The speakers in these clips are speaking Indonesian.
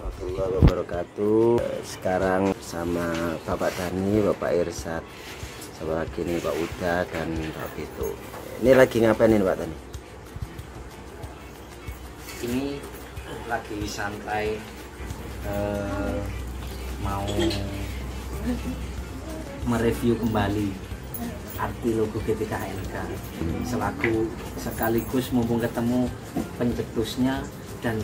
warahmatullahi wabarakatuh. Sekarang sama Bapak Dani, Bapak Irsad, sama lagi nih Pak Uda dan Pak Vito. Ini lagi ngapain nih Pak Dani? Ini lagi santai, mau mereview kembali arti logo GTKNK selaku sekaligus mumpung ketemu pencetusnya dan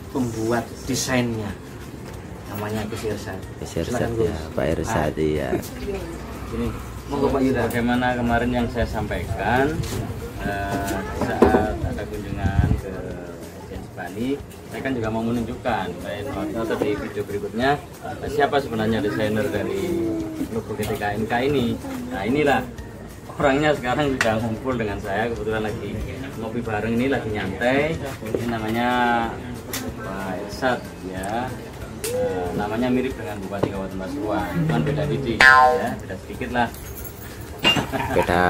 pembuat desainnya, namanya Gus Irsad. Gus Irsad ya, Pak Irsad ya. Ini monggo Pak Yuda. Bagaimana kemarin yang saya sampaikan saat ada kunjungan ke Bani, saya kan juga mau menunjukkan atau di video berikutnya siapa sebenarnya desainer dari logo GTKNK ini. Nah inilah orangnya sekarang sudah ngumpul dengan saya, kebetulan lagi ngopi bareng, ini lagi nyantai. Ini namanya Pak Irsad ya. Namanya mirip dengan Bupati Kabupaten Pasuruan, cuman beda titik ya, beda sedikit lah. Beda.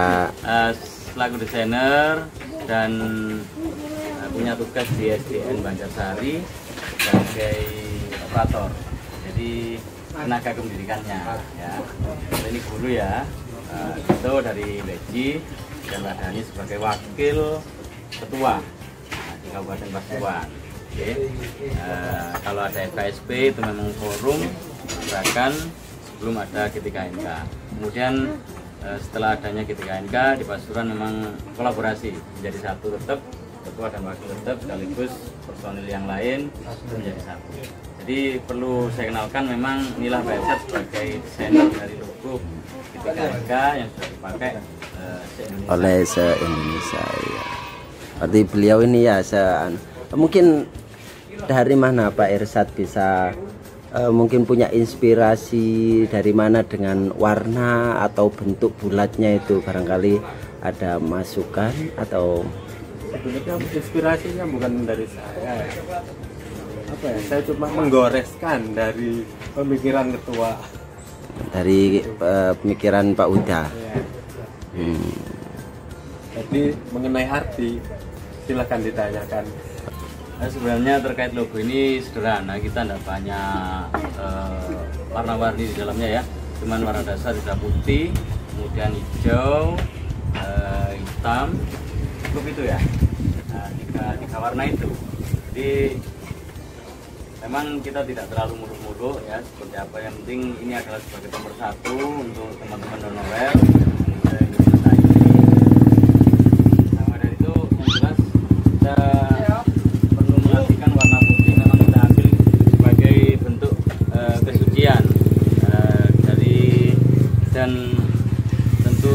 Selaku desainer dan punya tugas di SDN Banjarsari sebagai operator, jadi tenaga kependidikannya ya. Ini guru ya, itu dari Beji dan Ladani sebagai wakil ketua di Kabupaten Pasuruan. Kalau ada FKSP itu memang forum bahkan sebelum ada GTKNK. Kemudian setelah adanya GTKNK di Pasuruan memang kolaborasi menjadi satu, tetap ketua dan wakil tetap sekaligus personil yang lain menjadi satu. Jadi perlu saya kenalkan, memang inilah Pak Irsad sebagai desainer dari logo GTKNK yang sudah dipakai oleh se-Indonesia ya. Berarti beliau ini ya mungkin dari mana Pak Irsad bisa mungkin punya inspirasi dari mana dengan warna atau bentuk bulatnya itu, barangkali ada masukan atau sebenarnya inspirasinya bukan dari saya, apa ya, saya cuma menggoreskan dari pemikiran ketua, dari pemikiran Pak Uda ya. Jadi mengenai arti silakan ditanyakan. Nah, sebenarnya terkait logo ini sederhana, kita tidak banyak warna-warni di dalamnya ya, cuman warna dasar sudah putih, kemudian hijau, hitam, cukup itu ya. Nah, tiga warna itu. Jadi memang kita tidak terlalu muluk-muluk ya, seperti apa, yang penting ini adalah sebagai nomor satu untuk teman-teman honorer. Nah, dari itu yang jelas kita perlu melakukan warna putih, memang kita ambil sebagai bentuk kesucian dari, dan tentu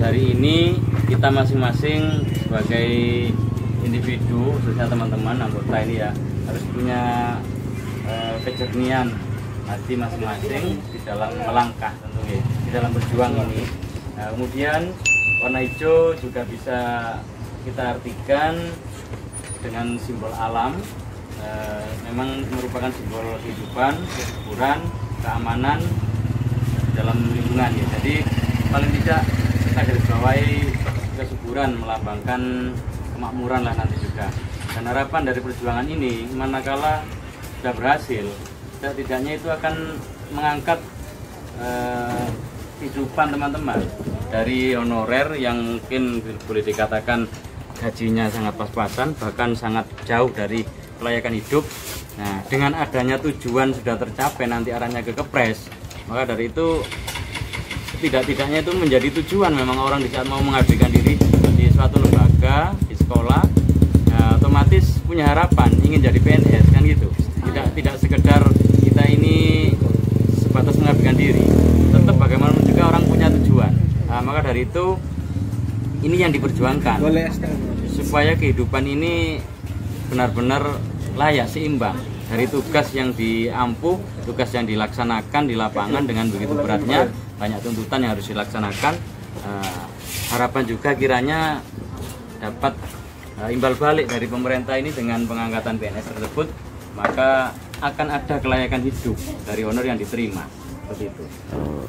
dari ini kita masing-masing sebagai individu, khususnya teman-teman anggota ini ya, harus punya kejernihan hati masing-masing di dalam melangkah, tentunya di dalam berjuang ini. Nah, kemudian warna hijau juga bisa kita artikan dengan simbol alam, memang merupakan simbol kehidupan, kesuburan, keamanan dalam lingkungan ya. Jadi paling tidak kita garis bawahi kesuburan, melambangkan kemakmuran lah nanti juga. Dan harapan dari perjuangan ini, manakala sudah berhasil, setidaknya itu akan mengangkat kehidupan teman-teman dari honorer yang mungkin boleh dikatakan gajinya sangat pas-pasan, bahkan sangat jauh dari kelayakan hidup. Nah, dengan adanya tujuan sudah tercapai, nanti arahnya ke Kepres, maka dari itu tidak-tidaknya itu menjadi tujuan. Memang orang di saat mau mengabdikan diri di suatu lembaga, di sekolah, otomatis punya harapan ingin jadi PNS kan gitu. Tidak sekedar kita ini sebatas mengabdikan diri, tetap bagaimana juga orang punya tujuan. Nah, maka dari itu ini yang diperjuangkan supaya kehidupan ini benar-benar layak, seimbang dari tugas yang diampuh, tugas yang dilaksanakan di lapangan dengan begitu beratnya, banyak tuntutan yang harus dilaksanakan. Harapan juga kiranya dapat imbal balik dari pemerintah ini dengan pengangkatan PNS tersebut, maka akan ada kelayakan hidup dari honor yang diterima, seperti itu.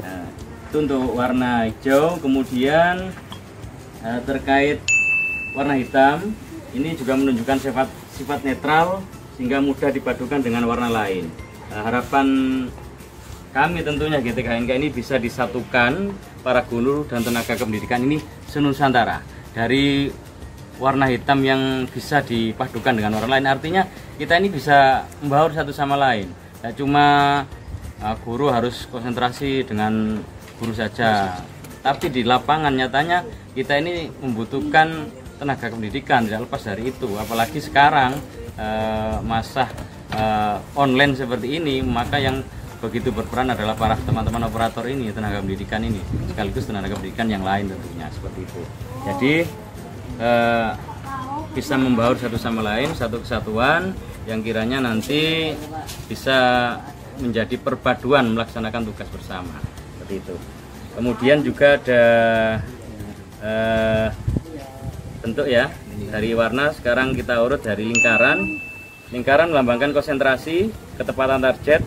Nah, itu untuk warna hijau. Kemudian terkait warna hitam, ini juga menunjukkan sifat netral, sehingga mudah dipadukan dengan warna lain. Harapan kami tentunya GTKNK ini bisa disatukan para guru dan tenaga kependidikan ini senusantara dari warna hitam yang bisa dipadukan dengan warna lain. Artinya kita ini bisa membaur satu sama lain. Tidak cuma guru harus konsentrasi dengan guru saja, tapi di lapangan nyatanya kita ini membutuhkan tenaga kependidikan, tidak lepas dari itu. Apalagi sekarang masa online seperti ini, maka yang begitu berperan adalah para teman-teman operator ini, tenaga pendidikan ini, sekaligus tenaga pendidikan yang lain tentunya, seperti itu. Jadi bisa membaur satu sama lain, satu kesatuan yang kiranya nanti bisa menjadi perpaduan melaksanakan tugas bersama, seperti itu. Kemudian juga ada bentuk ya, dari warna sekarang kita urut dari lingkaran. Lingkaran melambangkan konsentrasi, ketepatan target,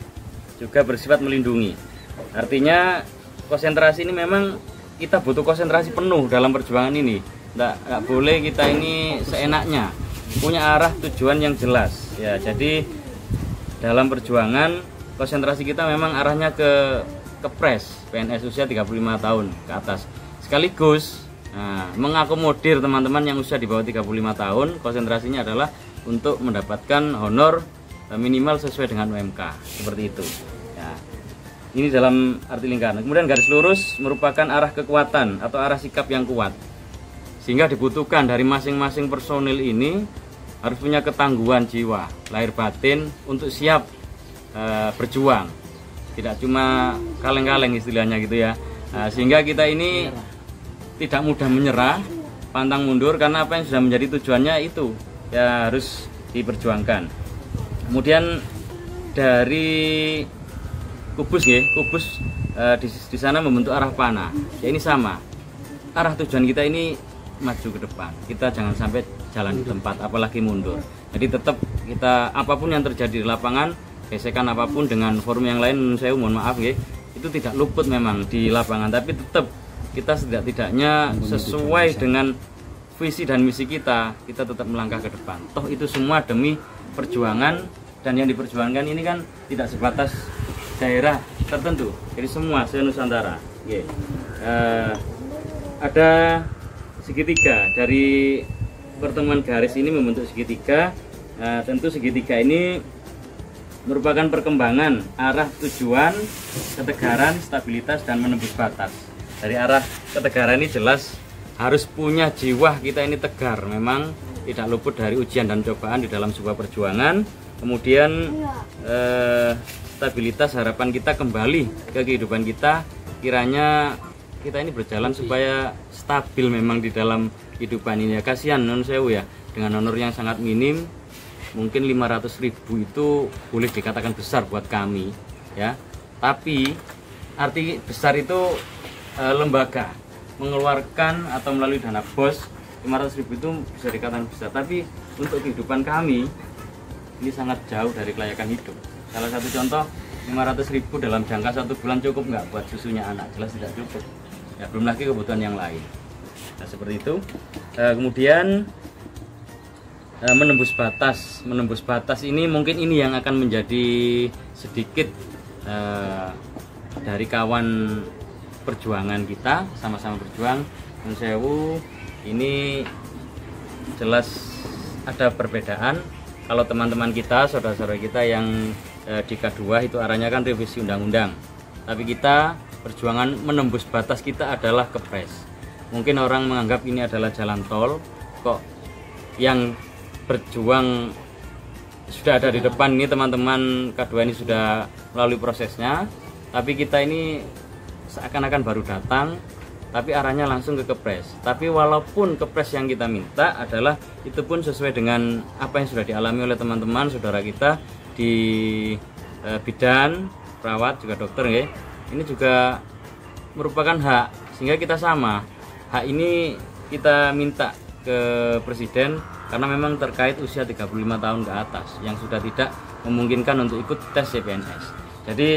juga bersifat melindungi. Artinya konsentrasi ini memang kita butuh konsentrasi penuh dalam perjuangan ini. Nggak boleh kita ini seenaknya, punya arah tujuan yang jelas ya. Jadi dalam perjuangan konsentrasi kita memang arahnya ke kepres PNS usia 35 tahun ke atas, sekaligus mengakomodir teman-teman yang usia di bawah 35 tahun. Konsentrasinya adalah untuk mendapatkan honor minimal sesuai dengan UMK, seperti itu ya. Ini dalam arti lingkaran. Kemudian garis lurus merupakan arah kekuatan atau arah sikap yang kuat, sehingga dibutuhkan dari masing-masing personil ini harus punya ketangguhan jiwa, lahir batin untuk siap berjuang, tidak cuma kaleng-kaleng istilahnya gitu ya. Sehingga kita ini tidak mudah menyerah, pantang mundur, karena apa yang sudah menjadi tujuannya itu ya harus diperjuangkan. Kemudian dari kubus ya, kubus di sana membentuk arah panah. Ya ini sama. Arah tujuan kita ini maju ke depan. Kita jangan sampai jalan di tempat, apalagi mundur. Jadi tetap kita apapun yang terjadi di lapangan, gesekan apapun dengan forum yang lain, saya mohon maaf ya, itu tidak luput memang di lapangan, tapi tetap kita setidak-tidaknya sesuai dengan visi dan misi kita tetap melangkah ke depan. Toh itu semua demi perjuangan, dan yang diperjuangkan ini kan tidak sebatas daerah tertentu, jadi semua se-Nusantara. Ada segitiga, dari pertemuan garis ini membentuk segitiga. Tentu segitiga ini merupakan perkembangan arah tujuan, ketegaran, stabilitas, dan menembus batas. Dari arah ketegaran ini jelas harus punya jiwa kita ini tegar, memang tidak luput dari ujian dan cobaan di dalam sebuah perjuangan. Kemudian stabilitas, harapan kita kembali ke kehidupan kita, kiranya kita ini berjalan supaya stabil memang di dalam kehidupan ini ya. Kasihan non sewu ya, dengan honor yang sangat minim, mungkin 500.000 itu boleh dikatakan besar buat kami ya, tapi arti besar itu lembaga mengeluarkan atau melalui dana BOS 500.000 itu bisa dikatakan besar, tapi untuk kehidupan kami ini sangat jauh dari kelayakan hidup. Salah satu contoh, 500.000 dalam jangka 1 bulan cukup nggak buat susunya anak? Jelas tidak cukup ya, belum lagi kebutuhan yang lain. Nah seperti itu. Kemudian menembus batas ini mungkin ini yang akan menjadi sedikit dari kawan perjuangan kita, sama-sama berjuang. Nun sewu, ini jelas ada perbedaan. Kalau teman-teman kita, saudara-saudara kita yang di K2 itu arahnya kan revisi undang-undang, tapi kita perjuangan menembus batas kita adalah kepres. Mungkin orang menganggap ini adalah jalan tol, kok yang berjuang sudah ada di depan ini, teman-teman K2 ini sudah melalui prosesnya, tapi kita ini seakan-akan baru datang, tapi arahnya langsung ke kepres. Tapi walaupun kepres yang kita minta adalah itu pun sesuai dengan apa yang sudah dialami oleh teman-teman saudara kita di bidan, perawat, juga dokter ya. Ini juga merupakan hak, sehingga kita sama. Hak ini kita minta ke presiden karena memang terkait usia 35 tahun ke atas yang sudah tidak memungkinkan untuk ikut tes CPNS. Jadi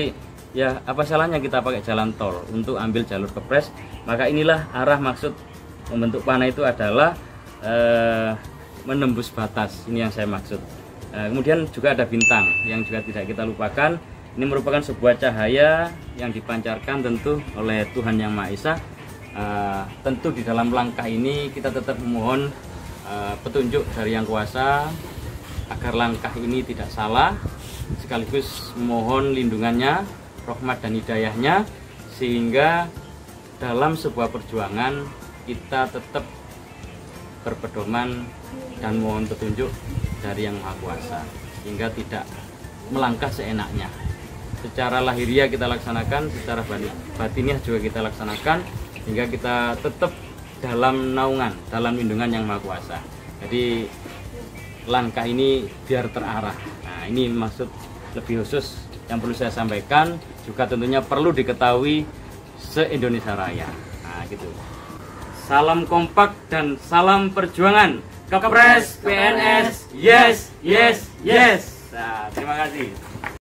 ya apa salahnya kita pakai jalan tol untuk ambil jalur kepres. Maka inilah arah maksud membentuk panah itu adalah menembus batas. Ini yang saya maksud. Kemudian juga ada bintang yang juga tidak kita lupakan. Ini merupakan sebuah cahaya yang dipancarkan tentu oleh Tuhan Yang Maha Esa. Tentu di dalam langkah ini kita tetap memohon petunjuk dari Yang Kuasa agar langkah ini tidak salah, sekaligus memohon lindungannya, rahmat dan hidayahnya, sehingga dalam sebuah perjuangan kita tetap berpedoman dan mohon petunjuk dari Yang Maha Kuasa, sehingga tidak melangkah seenaknya. Secara lahiriah kita laksanakan, secara batiniah juga kita laksanakan, hingga kita tetap dalam naungan, dalam lindungan Yang Maha Kuasa. Jadi langkah ini biar terarah. Nah, ini maksud lebih khusus yang perlu saya sampaikan, juga tentunya perlu diketahui se-Indonesia Raya. Nah, gitu. Salam kompak dan salam perjuangan. Kepres PNS, yes, yes, yes. Nah, terima kasih.